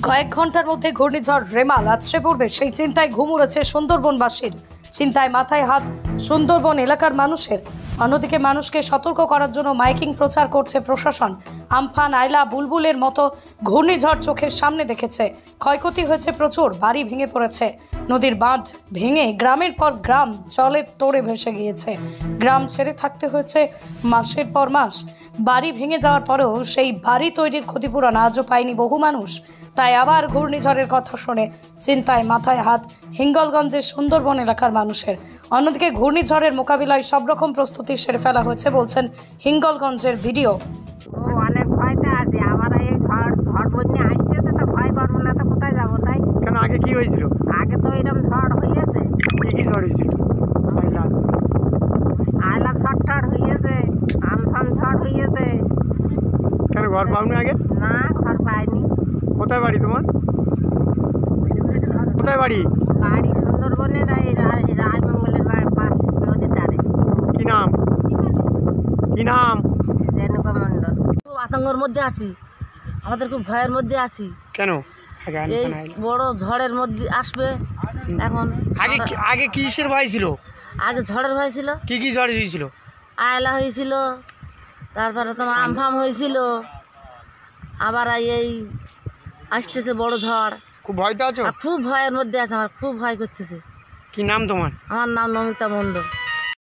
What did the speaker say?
কয়েক ঘন্টার মধ্যে ঘূর্ণিঝড় রেমাল আছড়ে পড়বে সেই চিন্তায় ঘুম উড়েছে সুন্দরবনবাসীর। চিন্তায় মাথায় হাত সুন্দরবন এলাকার মানুষের। অন্যদিকে মানুষকে সতর্ক করার জন্য মাইকিং প্রচার করছে প্রশাসন। আমফান, আয়লা, বুলবুলের মতো ঘূর্ণিঝড় চোখের সামনে দেখেছে। ক্ষয়ক্ষতি হয়েছে প্রচুর, বাড়ি ভেঙে পড়েছে। নদীর বাঁধ ভেঙে গ্রামের পর গ্রাম জলের তোড়ে ভেসে গিয়েছে। গ্রাম ছেড়ে থাকতে হয়েছে মাসের পর মাস। বাড়ি ভেঙে যাওয়ার পরেও সেই বাড়ি তৈরির ক্ষতিপূরণ আজও পায়নি বহু মানুষ। তাই আবার ঘূর্ণিঝড়ের কথা শুনে চিন্তায় মাথায় হাত হিঙ্গলগঞ্জের সুন্দরবন এলাকার মানুষের। অন্যদিকে ঘূর্ণিঝড়ের মোকাবিলায় সব রকম প্রস্তুতি সেরে ফেলা হয়েছে বলছেন হিঙ্গলগঞ্জের ভিডিও। অনেক ভয়তে আছি, আবার এই ঝড় বন্যা আসতেছে, তো ভয় করবো না তো কোথায় যাবো? তাই কেন? আগে কি হয়েছিল? আগে তো এরকম ঝড় হয়েছে। কি ঝড় হয়েছিল? আয়লা ঝড় টড় হয়েছে, আমফান ঝড় হয়েছে। কেন ঘর পাওনি আগে? না, ঘর পাইনি। কোথায় বাড়ি তোমার? কোথায় বাড়ি? বাড়ি সুন্দরবনের এই রায়মঙ্গলের পাশ, নদীর ধারে। কি নাম? কি নাম? রেণুকা মণ্ডল। খুব আতঙ্কের মধ্যে আছি, আমাদের খুব ভয়ের মধ্যে আছি। কেন? এই বড় ঝড়ের মধ্যে আসবে এখন। আগে আগে কিসের ভয় ছিল? আগে ঝড়ের ভয় ছিল। কি কি ঝড় হয়েছিল? আয়লা হয়েছিল, তারপরে তোমার আমফাম হয়েছিল, আবার এই আসতেছে বড় ঝড়। খুব ভয়তে আছো? আর খুব ভয়ের মধ্যে আছে, আমার খুব ভয় করতেছে। কি নাম তোমার? আমার নাম নমিতা মণ্ডল।